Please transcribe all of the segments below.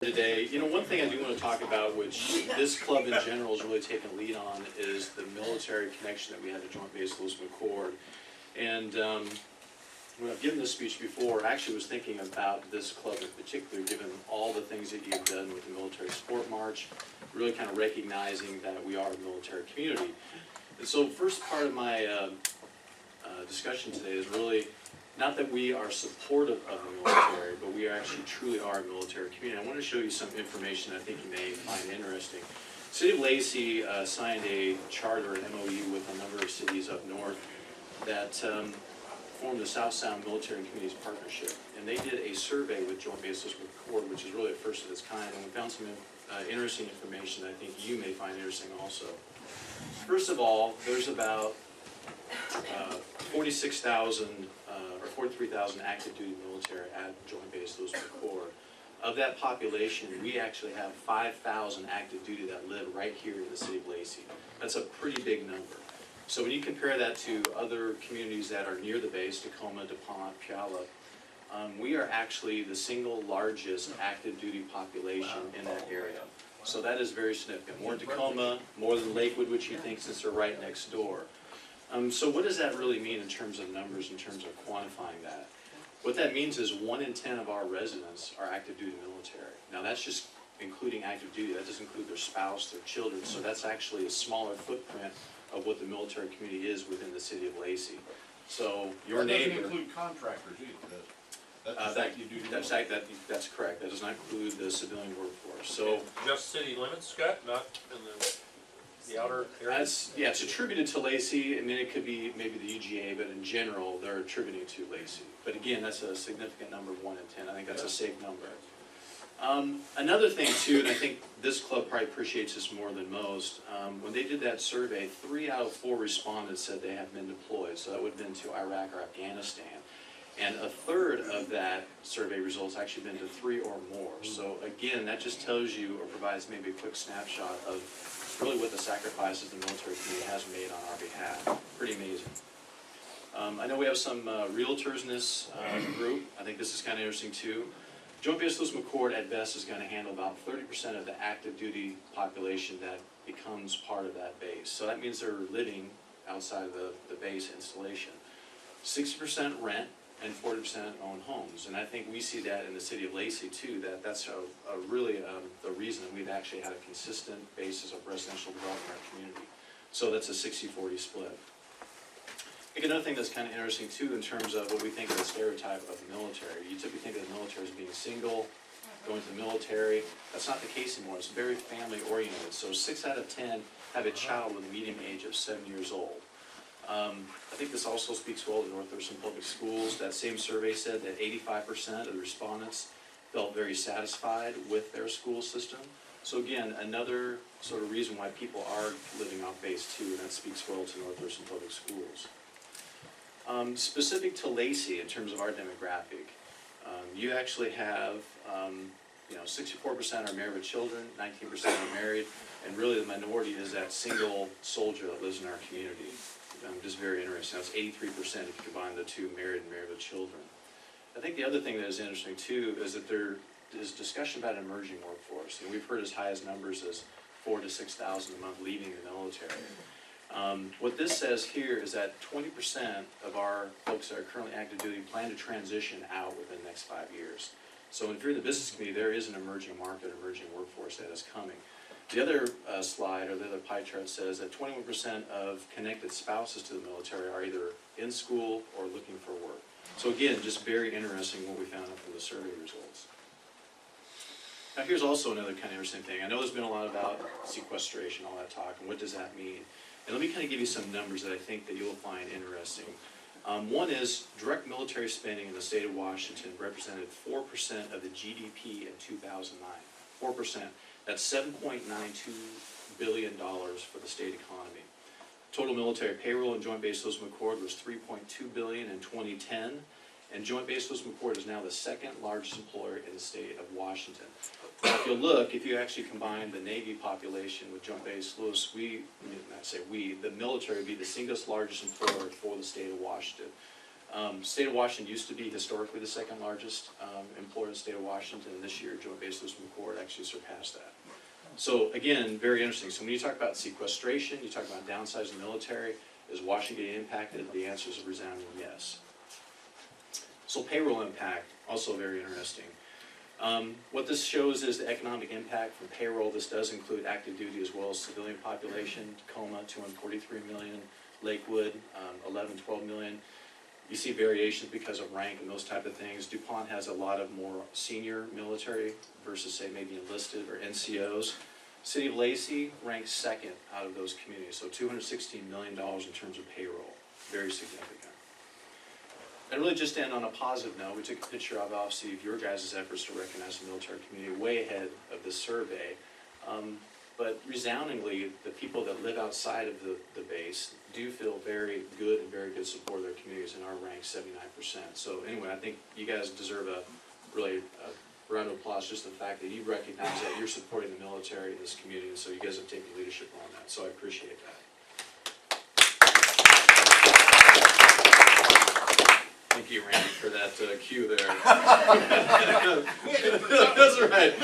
Today, one thing I do want to talk about, which this club in general is really taking a lead on, is the military connection that we had to Joint Base Lewis McChord. And when I've given this speech before, I actually was thinking about this club in particular, given all the things that you've done with the Military Sport March, really kind of recognizing that we are a military community. And so the first part of my discussion today is really not that we are supportive of the military, but we actually truly are a military community. I want to show you some information I think you may find interesting. The City of Lacey signed a charter, an MOU, with a number of cities up north that formed the South Sound Military and Communities Partnership. And they did a survey with Joint Base Lewis McChord, which is really a first of its kind, and we found some interesting information that I think you may find interesting also. First of all, there's about 46,000 or 43,000 active duty military at Joint Base Lewis McChord. Of that population, we actually have 5,000 active duty that live right here in the city of Lacey. That's a pretty big number. So when you compare that to other communities that are near the base, Tacoma, DuPont, Puyallup, we are actually the single largest active duty population in that area. So that is very significant. More than Tacoma, more than Lakewood, which you think, since they're right next door. So what does that really mean in terms of numbers, in terms of quantifying that? What that means is 1 in 10 of our residents are active duty military. Now that's just including active duty, that doesn't include their spouse, their children, so that's actually a smaller footprint of what the military community is within the city of Lacey. So your neighbor... That doesn't include contractors either, does it? That's correct. That does not include the civilian workforce. So just city limits, Scott, not in the outer areas? Yeah, it's attributed to Lacey. I mean, it could be maybe the UGA, but in general, they're attributing to Lacey. But again, that's a significant number, 1 in 10. I think that's a safe number. Another thing too, and I think this club probably appreciates this more than most, when they did that survey, 3 out of 4 respondents said they have been deployed. So that would have been to Iraq or Afghanistan. And a third of that survey results actually been to 3 or more. So again, that just tells you or provides maybe a quick snapshot of really what the sacrifices the military community has made on our behalf. Pretty amazing. I know we have some realtors in this group. I think this is kind of interesting too. Joint Base Lewis McChord at best is going to handle about 30% of the active duty population that becomes part of that base. So that means they're living outside of the base installation. 60% rent and 40% own homes. And I think we see that in the city of Lacey too, that's really the reason that we've actually had a consistent basis of residential development in our community. So that's a 60-40 split. I think another thing that's kind of interesting too in terms of what we think of the stereotype of the military. You typically think of the military as being single, going to the military. That's not the case anymore. It's very family oriented. So 6 out of 10 have a child with a median age of 7 years old. I think this also speaks well to North Thurston Public Schools. That same survey said that 85% of the respondents felt very satisfied with their school system. So again, another sort of reason why people are living off base too, and that speaks well to North Thurston Public Schools. Specific to Lacey in terms of our demographic, you actually have 64% are married with children, 19% are married, and really the minority is that single soldier that lives in our community. Just very interesting. That's 83% if you combine the two, married and married with children. I think the other thing that is interesting too is that there is discussion about an emerging workforce. And we've heard as high as numbers as 4,000 to 6,000 a month leaving the military. What this says here is that 20% of our folks that are currently active duty plan to transition out within the next 5 years. So if you're in the business community, there is an emerging market, emerging workforce that is coming. The other slide, or the other pie chart, says that 21% of connected spouses to the military are either in school or looking for work. So again, just very interesting what we found out from the survey results. Now here's also another kind of interesting thing. I know there's been a lot about sequestration, all that talk, and what does that mean? And let me kind of give you some numbers that I think that you'll find interesting. One is direct military spending in the state of Washington represented 4% of the GDP in 2009. 4%. That's $7.92 billion for the state economy. Total military payroll in Joint Base Lewis McChord was $3.2 billion in 2010, and Joint Base Lewis McChord is now the 2nd largest employer in the state of Washington. Now, if you actually combine the Navy population with Joint Base Lewis, the military would be the single largest employer for the state of Washington. State of Washington used to be historically the second largest employer in the state of Washington, and this year Joint Base Lewis McChord actually surpassed that. So again, very interesting. So when you talk about sequestration, you talk about downsizing the military, is Washington getting impacted? The answer is a resounding yes. So payroll impact, also very interesting. What this shows is the economic impact from payroll. This does include active duty as well as civilian population. Tacoma, 243 million. Lakewood, 11, 12 million. You see variations because of rank and those type of things. DuPont has a lot of more senior military versus say maybe enlisted or NCOs. City of Lacey ranks second out of those communities, so $216 million in terms of payroll, very significant. And really just to end on a positive note, we took a picture of obviously of your guys' efforts to recognize the military community way ahead of this survey. But resoundingly, the people that live outside of the base do feel very good and very good support of their communities, and our rank 79%. So anyway, I think you guys deserve a really a round of applause, just the fact that you recognize that you're supporting the military in this community, and so you guys have taken leadership on that, so I appreciate that. Thank you, Randy, for that cue there. That's right.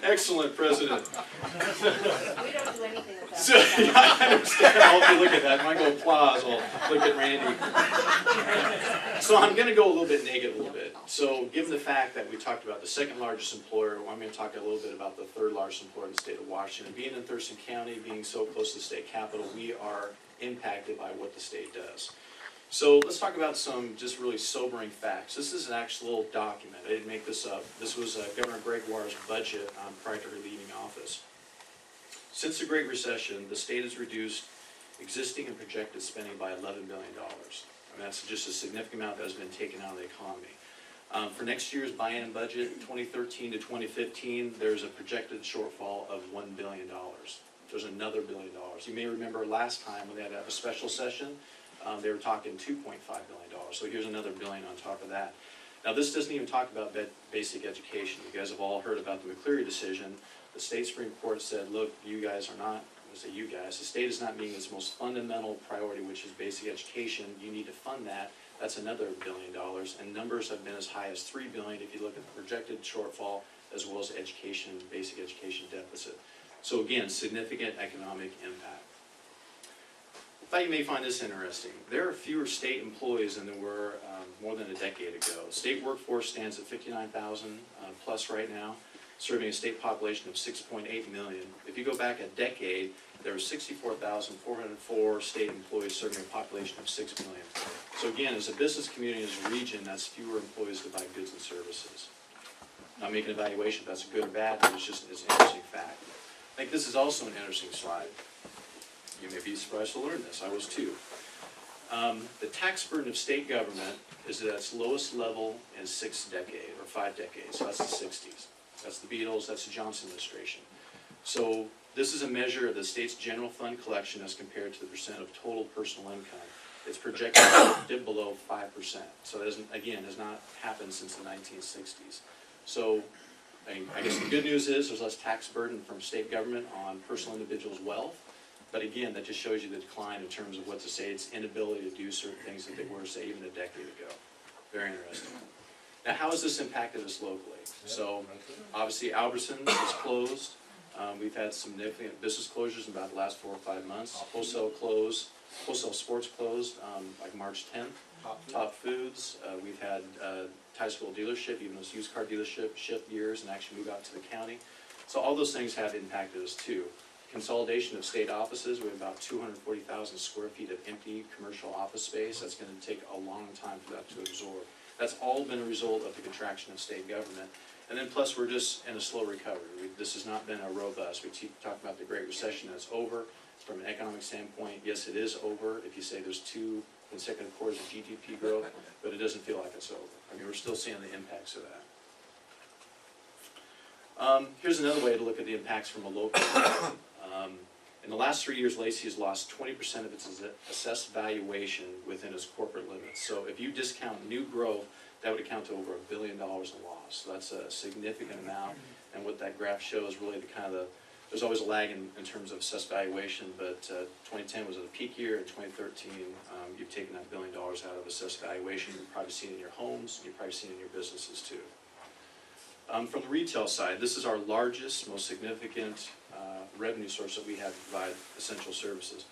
Excellent, President. We don't do anything without So, yeah, I understand. I'll look at that. If I go applause, I'll look at Randy. So I'm going to go a little bit negative a little bit. So given the fact that we talked about the second largest employer, I'm going to talk a little bit about the third largest employer in the state of Washington. Being in Thurston County, being so close to the state capital, we are impacted by what the state does. So let's talk about some just really sobering facts. This is an actual little document. I didn't make this up. This was Governor Gregoire's budget prior to her leaving office. Since the Great Recession, the state has reduced existing and projected spending by $11 billion. I mean, that's just a significant amount that has been taken out of the economy. For next year's biennium budget, 2013 to 2015, there's a projected shortfall of $1 billion. There's another $1 billion. You may remember last time when they had to have a special session, they were talking $2.5 billion. So here's another $1 billion on top of that. Now this doesn't even talk about basic education. You guys have all heard about the McCleary decision. The state Supreme Court said, look, you guys are not, I say you guys, the state is not meeting its most fundamental priority, which is basic education. You need to fund that. That's another $1 billion. And numbers have been as high as $3 billion if you look at the projected shortfall as well as education, basic education deficit. So again, significant economic impact. I thought you may find this interesting. There are fewer state employees than there were more than a decade ago. State workforce stands at 59,000 plus right now, serving a state population of 6.8 million. If you go back a decade, there were 64,404 state employees serving a population of 6 million. So again, as a business community, as a region, that's fewer employees to buy goods and services. Not making an evaluation if that's good or bad, but it's just an interesting fact. I think this is also an interesting slide. You may be surprised to learn this. I was too. The tax burden of state government is at its lowest level in 5 decades. So that's the 60s. That's the Beatles, that's the Johnson administration. So this is a measure of the state's general fund collection as compared to the percent of total personal income. It's projected to dip below 5%. So that again, has not happened since the 1960s. So I guess the good news is there's less tax burden from state government on personal individuals' wealth. But again, that just shows you the decline in terms of what the state's inability to do certain things that they were, say, even a decade ago. Very interesting. Now, how has this impacted us locally? So, obviously, Albertsons is closed. We've had significant business closures in about the last 4 or 5 months. Wholesale sports closed like March 10th. Top Foods, we've had Thai School dealership, even those used car dealership shift years and actually move out to the county. So all those things have impacted us too. Consolidation of state offices, we have about 240,000 square feet of empty commercial office space. That's going to take a long time for that to absorb. That's all been a result of the contraction of state government. And then plus we're just in a slow recovery. This has not been a robust. We talk about the Great Recession that's over. From an economic standpoint, yes, it is over. If you say there's 2 consecutive quarters of GDP growth, but it doesn't feel like it's over. I mean, we're still seeing the impacts of that. Here's another way to look at the impacts from a local level. In the last 3 years, Lacey has lost 20% of its assessed valuation within its corporate limits. So if you discount new growth, that would account to over $1 billion in loss. So that's a significant amount. And what that graph shows really the kind of there's always a lag in terms of assessed valuation, but 2010 was a peak year. In 2013, you've taken that $1 billion out of assessed valuation. You've probably seen it in your homes, and you've probably seen it in your businesses too. From the retail side, this is our largest, most significant revenue source that we have to provide essential services.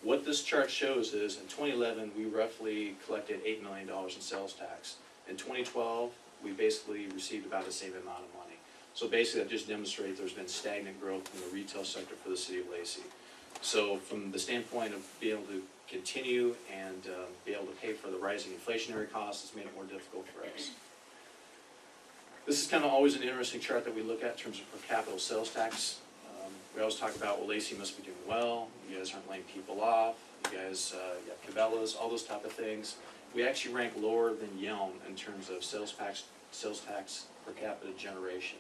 What this chart shows is in 2011, we roughly collected $8 million in sales tax. In 2012, we basically received about the same amount of money. So basically that just demonstrates there's been stagnant growth in the retail sector for the city of Lacey. So from the standpoint of being able to continue and be able to pay for the rising inflationary costs, it's made it more difficult for us. This is kind of always an interesting chart that we look at in terms of per capita sales tax. We always talk about, well, Lacey must be doing well, you guys aren't laying people off, you guys you have Cabela's, all those type of things. We actually rank lower than Yelm in terms of sales tax per capita generation,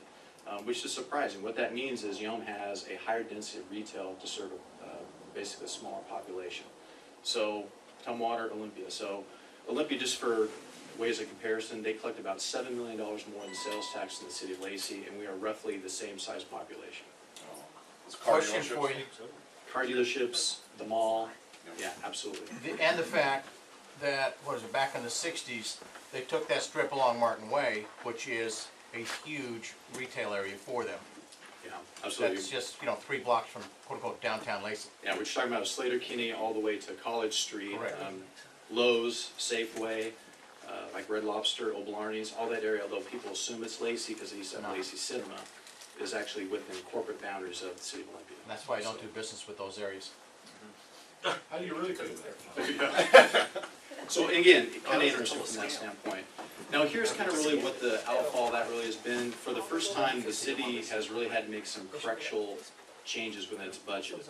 which is surprising. What that means is Yelm has a higher density of retail to serve basically a smaller population. So Tumwater, Olympia. So Olympia, just for ways of comparison, they collect about $7 million more in sales tax than the city of Lacey, and we are roughly the same size population. Question for you, Car dealerships, the mall, yeah, absolutely. and the fact that, what is it, back in the 60s, they took that strip along Martin Way, which is a huge retail area for them. Yeah, absolutely. That's just, 3 blocks from quote-unquote downtown Lacey. Yeah, we're just talking about Slater Kinney all the way to College Street, Correct. Lowe's, Safeway, like Red Lobster, Old Blarney's, all that area, although people assume it's Lacey because they used to have No. Lacey Cinema, is actually within corporate boundaries of the city of Olympia. And that's why I don't do business with those areas. How do you really feel there? So again, kind of interesting from that standpoint. Now here's kind of really what the outfall of that really has been. For the first time, the city has really had to make some correctional changes within its budget.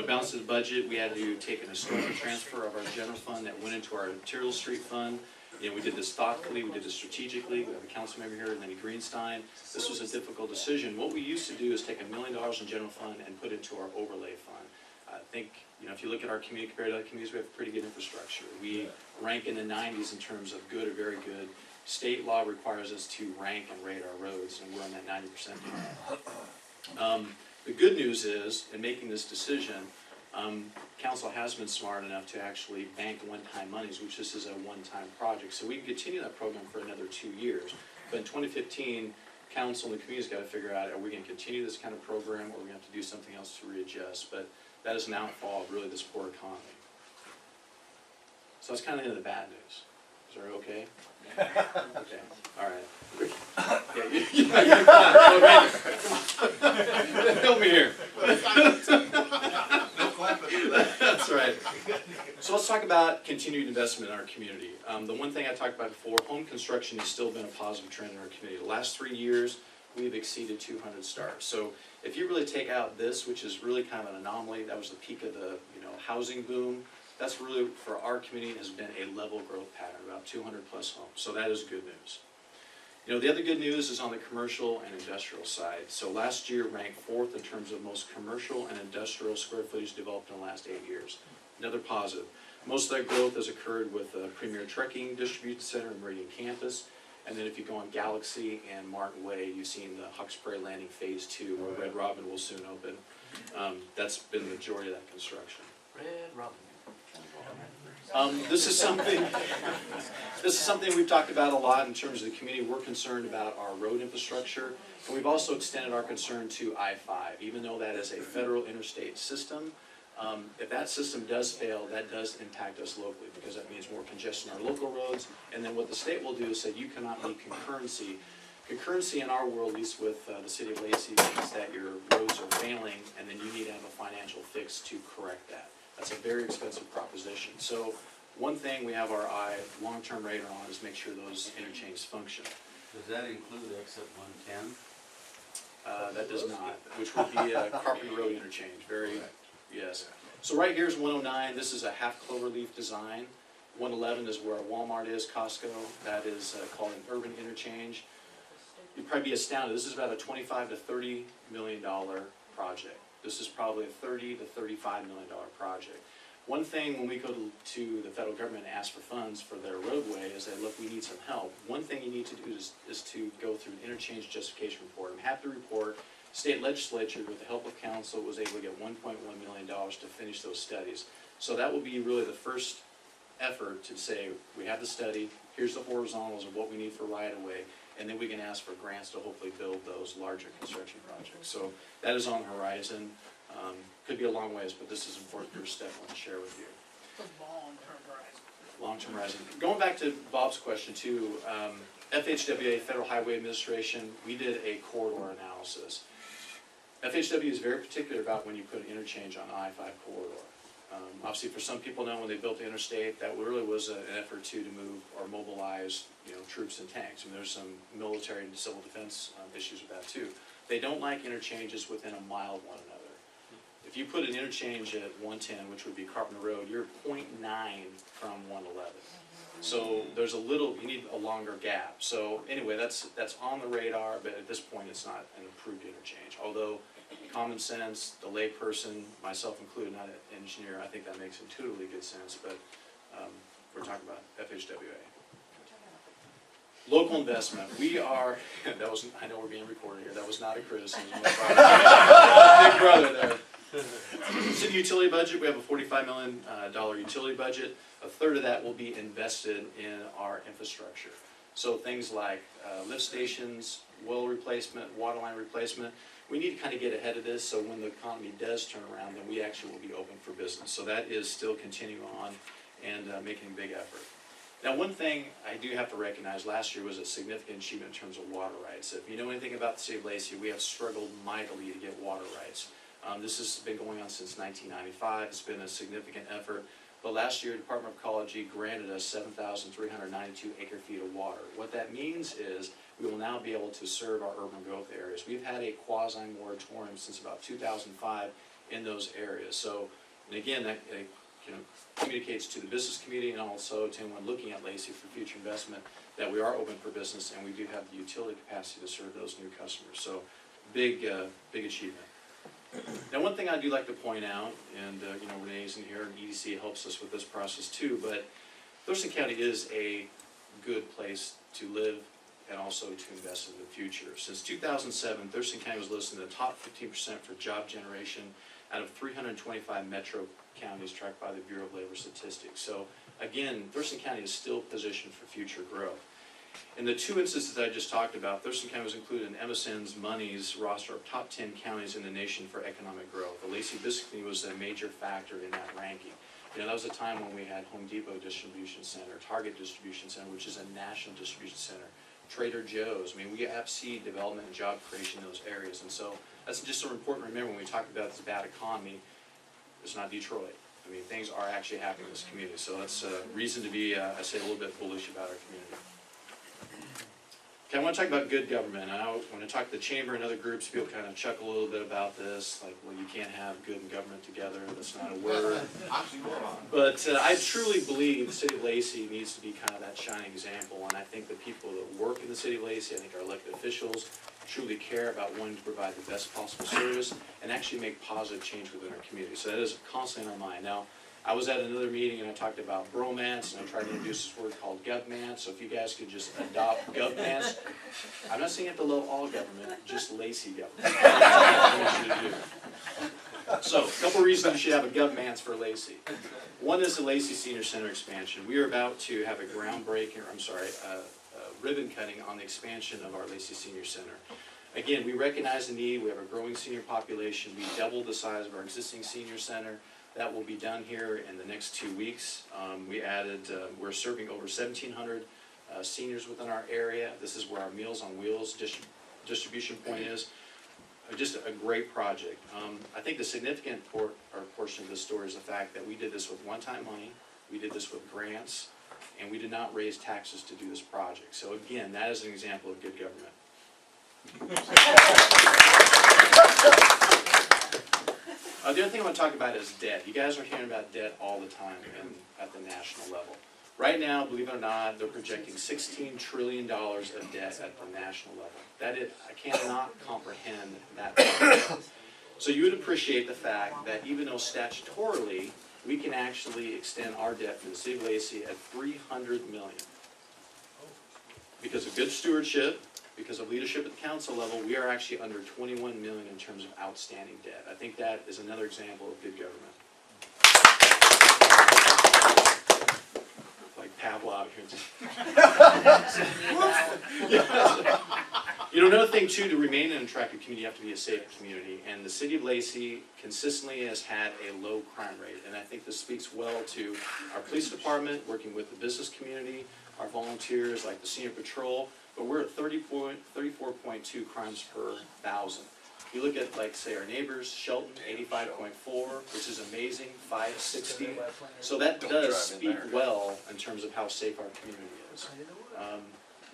Balance the budget, we had to take an historical transfer of our general fund that went into our material street fund. We did this thoughtfully, we did this strategically. We have a council member here, Lenny Greenstein. This was a difficult decision. What we used to do is take $1 million in general fund and put it into our overlay fund. I think, if you look at our community compared to other communities, we have pretty good infrastructure. We rank in the 90s in terms of good or very good. State law requires us to rank and rate our roads, and we're on that 90% mark. The good news is, in making this decision, council has been smart enough to actually bank one-time monies, which this is a one-time project. So we can continue that program for another 2 years. But in 2015, council and the community's got to figure out, are we going to continue this kind of program, or are we going to have to do something else to readjust? But that is an outfall of really this poor economy. So that's kind of the bad news. Is that okay? Okay, all right. Yeah, help me here. That's right. So let's talk about continued investment in our community. The one thing I talked about before, home construction has still been a positive trend in our community. The last 3 years, we've exceeded 200 starts. So if you really take out this, which is really kind of an anomaly, that was the peak of the housing boom. That's really, for our community, has been a level growth pattern, about 200 plus homes. So that is good news. The other good news is on the commercial and industrial side. So last year ranked 4th in terms of most commercial and industrial square footage developed in the last 8 years. Another positive. Most of that growth has occurred with the Premier Trucking Distribution Center and Meridian Campus. And then if you go on Galaxy and Martin Way, you've seen the Hawks Prairie Landing Phase 2, where Red Robin will soon open. That's been the majority of that construction. Red Robin. This is something we've talked about a lot in terms of the community. We're concerned about our road infrastructure, and we've also extended our concern to I-5. Even though that is a federal interstate system, if that system does fail, that does impact us locally, because that means more congestion on our local roads. And then what the state will do is say you cannot meet concurrency. Concurrency in our world, at least with the city of Lacey, means that your roads are failing, and then you need to have a financial fix to correct that. That's a very expensive proposition. So one thing we have our eye, long-term radar on, is make sure those interchanges function. Does that include exit 110? That does not, which would be a Carpenter Road interchange, yes. So right here is 109, this is a half cloverleaf design. 111 is where Walmart is, Costco, that is called an urban interchange. You'd probably be astounded, this is about a $25 to $30 million project. This is probably a $30 to $35 million project. One thing when we go to the federal government and ask for funds for their roadway is that, look, we need some help. One thing you need to do is to go through an interchange justification report. I'm happy to report State legislature, with the help of council, was able to get $1.1 million to finish those studies. So that will be really the first effort to say, we have the study, here's the horizontals of what we need for right-of-way, and then we can ask for grants to hopefully build those larger construction projects. So that is on the horizon. Could be a long ways, but this is an important first step I want to share with you. It's a long-term horizon. Long-term horizon. Going back to Bob's question too, FHWA, Federal Highway Administration, we did a corridor analysis. FHW is very particular about when you put an interchange on the I-5 corridor. Obviously, for some people now, when they built the interstate, that really was an effort to move or mobilize, troops and tanks. I mean, there's some military and civil defense issues with that too. They don't like interchanges within a mile of one another. If you put an interchange at 110, which would be Carpenter Road, you're 0.9 from 111. So there's you need a longer gap. So anyway, that's on the radar, but at this point, it's not an approved interchange. Although common sense, the lay person, myself included, not an engineer, I think that makes intuitively good sense, but we're talking about FHWA. Local investment, we are, I know we're being recorded here, that was not a criticism. Big brother there. City utility budget, we have a $45 million utility budget. A third of that will be invested in our infrastructure. So things like lift stations, well replacement, water line replacement. We need to kind of get ahead of this so when the economy does turn around, then we actually will be open for business. So that is still continuing on and making a big effort. Now, one thing I do have to recognize, last year was a significant achievement in terms of water rights. If you know anything about the city of Lacey, we have struggled mightily to get water rights. This has been going on since 1995. It's been a significant effort. But last year, the Department of Ecology granted us 7,392 acre-feet of water. What that means is we will now be able to serve our urban growth areas. We've had a quasi-moratorium since about 2005 in those areas. So, and again, that communicates to the business community and also to anyone looking at Lacey for future investment that we are open for business and we do have the utility capacity to serve those new customers. So, big achievement. Now, one thing I do like to point out, and Renee's in here, and EDC helps us with this process too, but Thurston County is a good place to live and also to invest in the future. Since 2007, Thurston County was listed in the top 15% for job generation out of 325 metro counties tracked by the Bureau of Labor Statistics. So again, Thurston County is still positioned for future growth. In the two instances I just talked about, Thurston County was included in MSN's Money's roster of top 10 counties in the nation for economic growth. The Lacey Biscuit Company was a major factor in that ranking. That was a time when we had Home Depot Distribution Center, Target Distribution Center, which is a national distribution center, Trader Joe's. We have seed development and job creation in those areas. And so that's just so important to remember when we talk about this bad economy. It's not Detroit. Things are actually happening in this community. So that's a reason to be, I say, a little bit bullish about our community. Okay, I want to talk about good government. When I talk to the chamber and other groups, people kind of chuckle a little bit about this, like, well, you can't have good and government together. That's not a word. But I truly believe the city of Lacey needs to be kind of that shining example, and I think the people that work in the city of Lacey, I think our elected officials, truly care about wanting to provide the best possible service and actually make positive change within our community. So that is constantly on our mind. Now, I was at another meeting and I talked about bromance and I tried to introduce this word called govmance. So if you guys could just adopt govmance. I'm not saying you have to love all government, just Lacey government. That's what you should do. So a couple reasons you should have a govmance for Lacey. One is the Lacey Senior Center expansion. We are about to have a ribbon cutting on the expansion of our Lacey Senior Center. Again, we recognize the need. We have a growing senior population. We doubled the size of our existing senior center. That will be done here in the next 2 weeks. We're serving over 1,700 seniors within our area. This is where our Meals on Wheels distribution point is. Just a great project. I think the significant portion of this story is the fact that we did this with one-time money, we did this with grants, and we did not raise taxes to do this project. So again, that is an example of good government. The other thing I want to talk about is debt. You guys are hearing about debt all the time at the national level. Right now, believe it or not, they're projecting $16 trillion of debt at the national level. I cannot comprehend that. So you would appreciate the fact that even though statutorily we can actually extend our debt for the city of Lacey at $300 million. Because of good stewardship, because of leadership at the council level, we are actually under 21 million in terms of outstanding debt. I think that is another example of good government. Like Pavlov here. You know, another thing too, to remain an attractive community, you have to be a safe community. And the city of Lacey consistently has had a low crime rate. And I think this speaks well to our police department, working with the business community, our volunteers like the senior patrol. But we're at 34.2 crimes per thousand. You look at, like, say, our neighbors, Shelton, 85.4, which is amazing, 560. So that does speak well in terms of how safe our community is.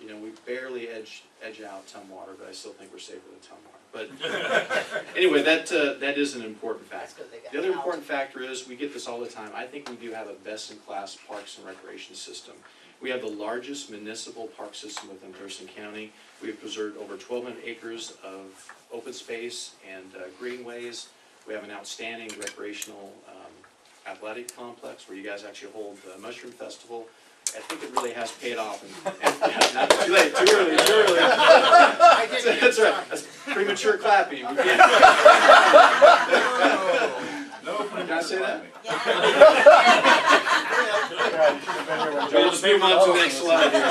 You know, we barely edge out Tumwater, but I still think we're safer than Tumwater. But anyway, that is an important factor. The other important factor is, we get this all the time, I think we do have a best-in-class parks and recreation system. We have the largest municipal park system within Thurston County. We have preserved over 1,200 acres of open space and greenways. We have an outstanding recreational athletic complex where you guys actually hold the Mushroom Festival. I think it really has paid off. And not too late, too early, too early. That's right. That's premature clapping. We can't. Can I say that? We'll just move on to the next slide here.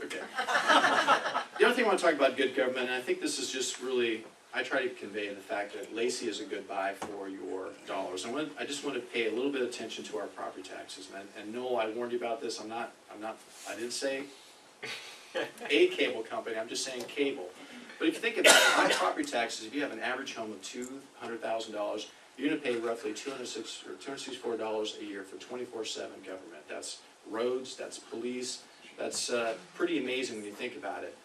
Okay. The other thing I want to talk about good government, and I think this is just really, I try to convey the fact that Lacey is a good buy for your dollars. I just want to pay a little bit of attention to our property taxes. And no, I warned you about this. I didn't say a cable company. I'm just saying cable. But if you think about it, on property taxes, if you have an average home of $200,000, you're going to pay roughly $264 a year for 24/7 government. That's roads, that's police. That's pretty amazing when you think about it.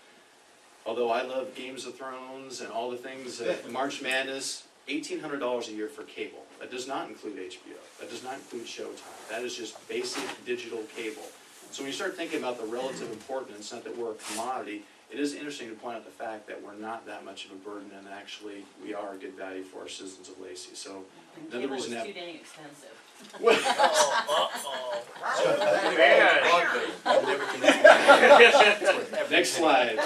Although I love Games of Thrones and all the things, March Madness, $1,800 a year for cable. That does not include HBO. That does not include Showtime. That is just basic digital cable. So when you start thinking about the relative importance, not that we're a commodity, it is interesting to point out the fact that we're not that much of a burden, and actually we are a good value for our citizens of Lacey. So another reason that. Too dang expensive. Next slide.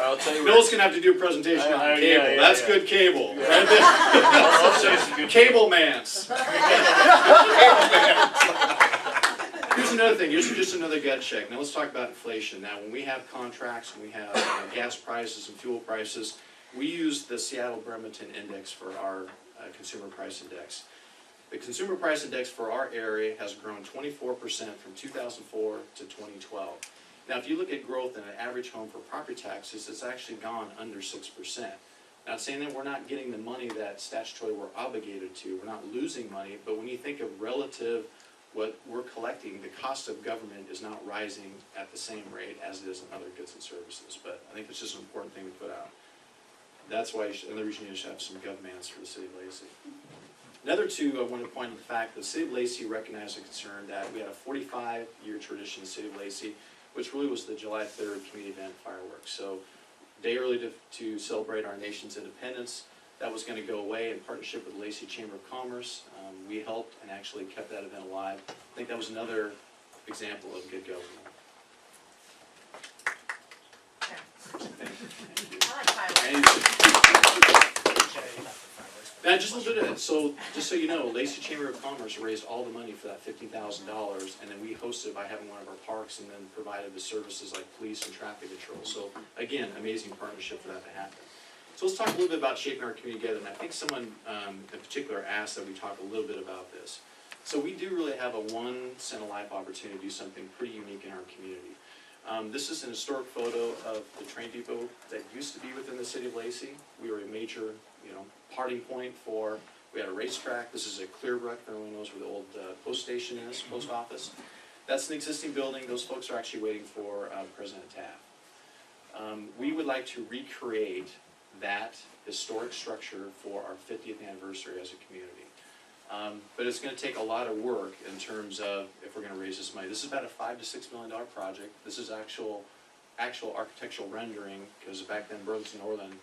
I'll tell you Bill's gonna have to do a presentation on cable. yeah, That's yeah. good cable. Right there. I'll say some good. Cable mans. Here's another thing. Here's just another gut check. Now let's talk about inflation. Now, when we have contracts, and we have gas prices and fuel prices, we use the Seattle-Bremerton Index for our consumer price index. The consumer price index for our area has grown 24% from 2004 to 2012. Now, if you look at growth in an average home for property taxes, it's actually gone under 6%. Not saying that we're not getting the money that statutorily we're obligated to, we're not losing money, but when you think of relative what we're collecting, the cost of government is not rising at the same rate as it is in other goods and services. But I think it's just an important thing to put out. That's why another reason you should have some governments for the city of Lacey. Another two, I want to point out the fact that the city of Lacey recognized a concern that we had a 45-year tradition in the city of Lacey, which really was the July 3rd community event fireworks. So a day early to celebrate our nation's independence. That was going to go away in partnership with the Lacey Chamber of Commerce. We helped and actually kept that event alive. I think that was another example of good government. Now, just a little bit of it. So, just so you know, Lacey Chamber of Commerce raised all the money for that $15,000, and then we hosted it by having one of our parks, and then provided the services like police and traffic control. So, again, amazing partnership for that to happen. So let's talk a little bit about shaping our community together, and I think someone in particular asked that we talk a little bit about this. So we do really have a once-in-a-life opportunity to do something pretty unique in our community. This is an historic photo of the train depot that used to be within the city of Lacey. We were a major, parting point for, we had a racetrack. This is at Clearbrook, everyone knows where the old post station is, post office. That's an existing building. Those folks are actually waiting for President Taft. We would like to recreate that historic structure for our 50th anniversary as a community. But it's going to take a lot of work in terms of if we're going to raise this money. This is about a $5 to $6 million project. This is actual architectural rendering, because back then Burlington Northern,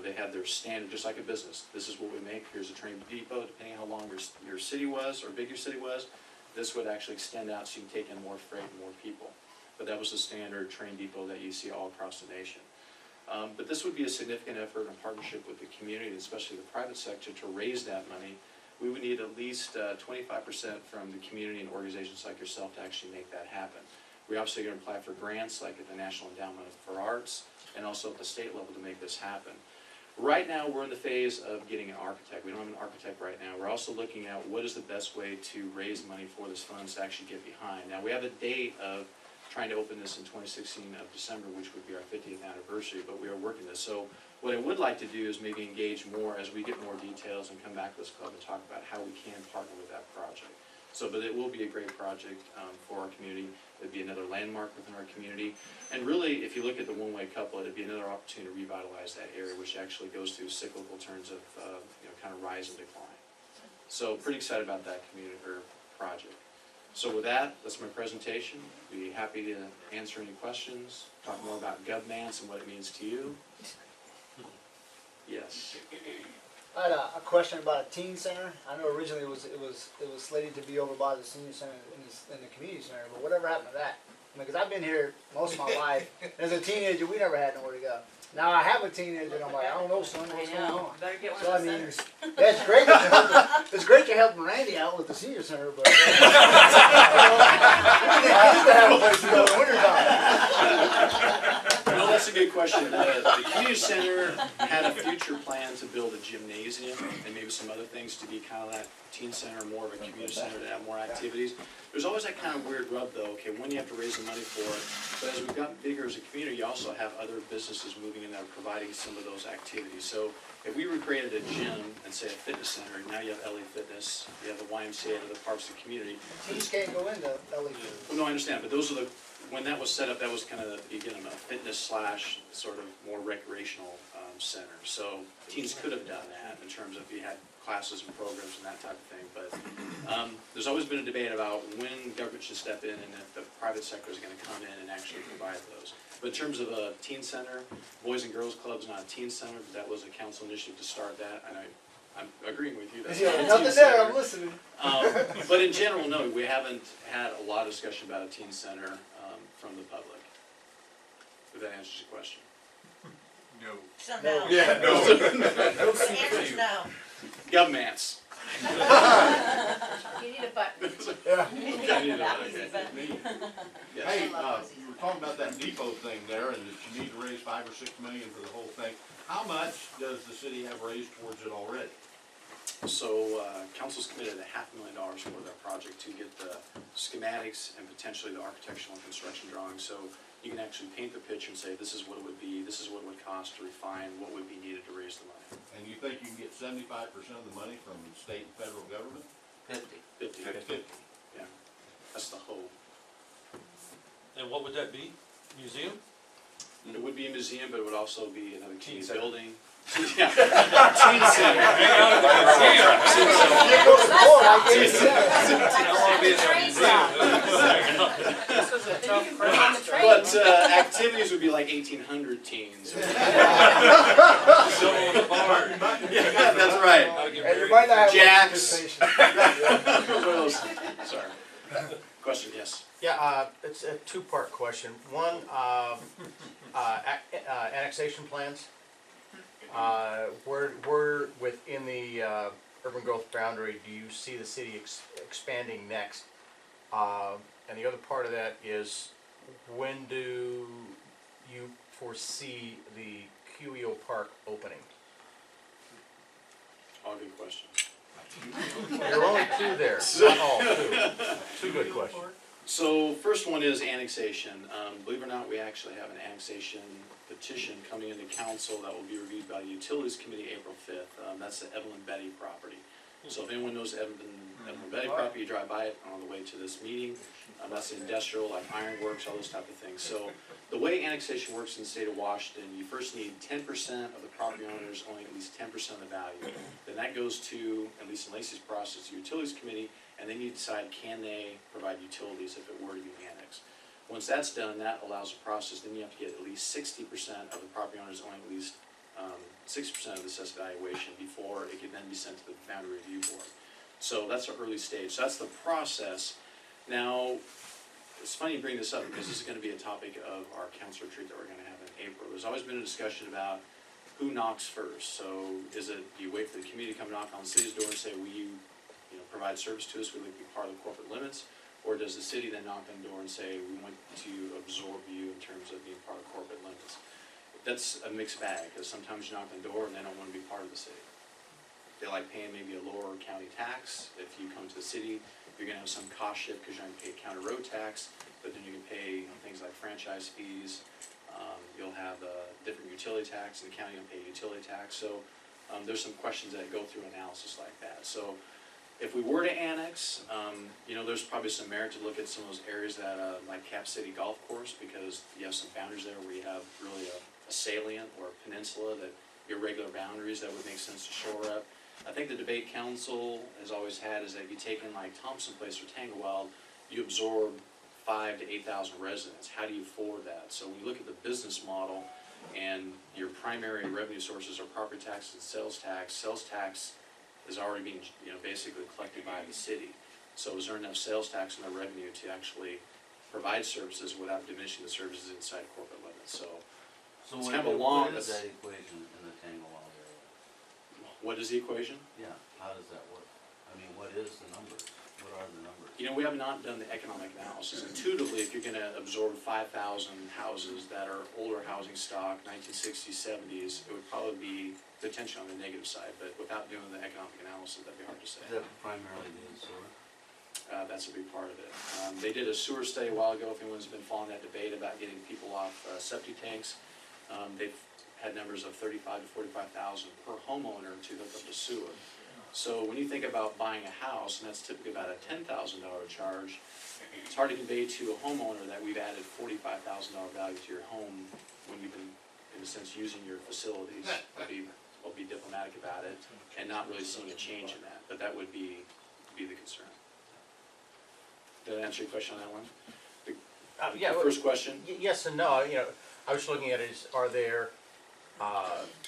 they had their standard, just like a business. This is what we make. Here's a train depot, depending on how long your city was or big your city was. This would actually extend out so you can take in more freight and more people. But that was the standard train depot that you see all across the nation. But this would be a significant effort in partnership with the community, especially the private sector, to raise that money. We would need at least 25% from the community and organizations like yourself to actually make that happen. We're obviously going to apply for grants like at the National Endowment for Arts and also at the state level to make this happen. Right now, we're in the phase of getting an architect. We don't have an architect right now. We're also looking at what is the best way to raise money for this funds to actually get behind. Now, we have a date of trying to open this in 2016 of December, which would be our 50th anniversary, but we are working this. So what I would like to do is maybe engage more as we get more details and come back to this club and talk about how we can partner with that project. So, but it will be a great project for our community. It'd be another landmark within our community. And really, if you look at the one-way couple, it'd be another opportunity to revitalize that area, which actually goes through cyclical turns of, kind of rise and decline. So pretty excited about that community or project. So with that, that's my presentation. Be happy to answer any questions, talk more about GovMance and what it means to you. Yes. I had a question about a teen center. I know originally it was slated to be over by the senior center in the community center, but whatever happened to that? Because I've been here most of my life. As a teenager, we never had nowhere to go. Now I have a teenager, and I'm like, I don't know, son, what's going on? Better get one So I of mean, those. it's great. It's great you're helping Randy out with the senior center, but you need to have a place to go in the wintertime. No, that's a good question. The community center had a future plan to build a gymnasium and maybe some other things to be kind of that teen center, more of a community center to have more activities. There's always that kind of weird rub though, okay, when you have to raise the money for it, but as we've gotten bigger as a community, you also have other businesses moving in there providing some of those activities. So if we recreated a gym and say a fitness center, now you have LA Fitness, you have the YMCA, and other parts of the community. Teens can't go into LA. Well, no, I understand, but those are when that was set up, that was kind of the beginning of a fitness slash sort of more recreational center. So teens could have done that in terms of you had classes and programs and that type of thing. But there's always been a debate about when government should step in and if the private sector is going to come in and actually provide those. But in terms of a teen center, Boys and Girls Club is not a teen center, but that was a council initiative to start that, and I'm agreeing with you. That's not a Yeah, teen nothing center. there. I'm listening. But in general, no, we haven't had a lot of discussion about a teen center from the public. If that answers your question. No. So no. Yeah, no. The answer's no. GovMance. You need a button. Yeah. I need That that, easy, okay. but- Yes. Hey, you were talking about that depot thing there and that you need to raise $5 or $6 million for the whole thing. How much does the city have raised towards it already? So, council's committed $500,000 for that project to get the schematics and potentially the architectural and construction drawings. So you can actually paint the picture and say, this is what it would be, this is what it would cost to refine, what would be needed to raise the money. And you think you can get 75% of the money from state and federal government? 50. 50. Yeah, that's the hope. And what would that be? Museum? It would be a museum, but it would also be another Teen community center. building. Yeah, teen center. You go to court, I guess. I don't wanna be in that Train museum. This is a tough On crowd. the train. But activities would be like 1,800 teens. Solo in the barn. Yeah, that's right. Gotta get And you married. might not have Jacks. participation. Sorry. Question, yes. Yeah, it's a two-part question. One, annexation plans. Where within the urban growth boundary do you see the city expanding next? And the other part of that is, when do you foresee the QEO Park opening? All good questions. There are only two there, not all, two. Two good questions. So first one is annexation. Believe it or not, we actually have an annexation petition coming into council that will be reviewed by the Utilities Committee April 5th. That's the Evelyn Betty property. So if anyone knows the Evelyn Betty property, you drive by it on the way to this meeting. That's industrial, like ironworks, all those type of things. So the way annexation works in the state of Washington, you first need 10% of the property owners owning at least 10% of the value. Then that goes to, at least in Lacey's process, the Utilities Committee, and then you decide can they provide utilities if it were to be annexed. Once that's done, that allows a process, then you have to get at least 60% of the property owners owning at least 60% of the assessed valuation before it can then be sent to the boundary review board. So that's an early stage, so that's the process. Now, it's funny you bring this up because this is gonna be a topic of our council retreat that we're gonna have in April. There's always been a discussion about who knocks first. So do you wait for the community to come knock on the city's door and say, will you provide service to us, we'd like to be part of the corporate limits? Or does the city then knock on the door and say, we want to absorb you in terms of being part of corporate limits? That's a mixed bag, because sometimes you knock on the door and they don't want to be part of the city. They like paying maybe a lower county tax. If you come to the city, you're gonna have some cost shift because you're gonna pay county road tax, but then you can pay things like franchise fees. You'll have different utility tax, and the county will pay utility tax. So there's some questions that go through analysis like that. So if we were to annex, there's probably some merit to look at some of those areas that, like Cap City Golf Course, because you have some boundaries there where you have really a salient or a peninsula that irregular boundaries that would make sense to shore up. I think the debate council has always had is that if you take in like Thompson Place or Tanglewild, you absorb 5,000 to 8,000 residents. How do you afford that? So when you look at the business model and your primary revenue sources are property tax and sales tax is already being basically collected by the city. So is there enough sales tax in the revenue to actually provide services without diminishing the services inside corporate limits? So it's kind of a long. What is that equation in the Tanglewild area? What is the equation? Yeah, how does that work? I mean, what is the numbers? What are the numbers? We have not done the economic analysis. Intuitively, if you're gonna absorb 5,000 houses that are older housing stock, 1960s, 70s, it would probably be potentially on the negative side, but without doing the economic analysis, that'd be hard to say. Is that primarily the sewer? That's a big part of it. They did a sewer study a while ago, if anyone's been following that debate about getting people off septic tanks. They've had numbers of 35,000 to 45,000 per homeowner to hook up to sewer. So when you think about buying a house, and that's typically about a $10,000 charge, it's hard to convey to a homeowner that we've added $45,000 value to your home when you've been, in a sense, using your facilities. I'll be diplomatic about it, and not really seeing a change in that, but that would be the concern. Did I answer your question on that one? Yeah. The first question? Yes and no. I was looking at it as,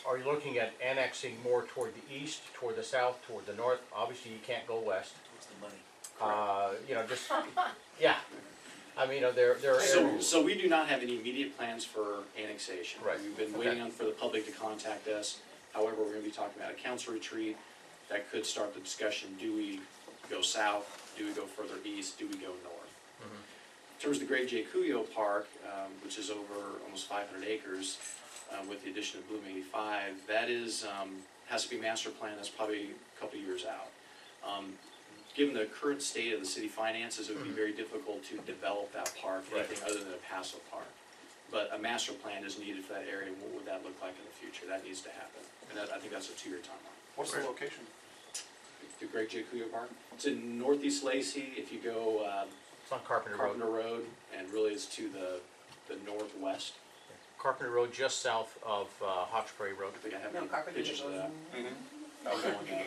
are you looking at annexing more toward the east, toward the south, toward the north? Obviously, you can't go west. What's the money? Just, yeah. I mean, there are areas. So we do not have any immediate plans for annexation. Right. We've been Okay. waiting for the public to contact us. However, we're gonna be talking about a council retreat that could start the discussion, do we go south, do we go further east, do we go north? Mhm. In terms of the Great J. Cuyo Park, which is over almost 500 acres, with the addition of Bloom 85, that is, has to be master planned, that's probably a couple years out. Given the current state of the city finances, it would be very difficult to develop that park, anything other than a passive park. But a master plan is needed for that area, and what would that look like in the future? That needs to happen, and I think that's a 2-year timeline. What's the location? The Great J. Cuyo Park, it's in northeast Lacey. If you go It's on Carpenter Road. Carpenter Road, and really it's to the northwest. Carpenter Road, just south of Hawkesbury Road. I think I have No, any Carpenter pictures of goes- that. I was going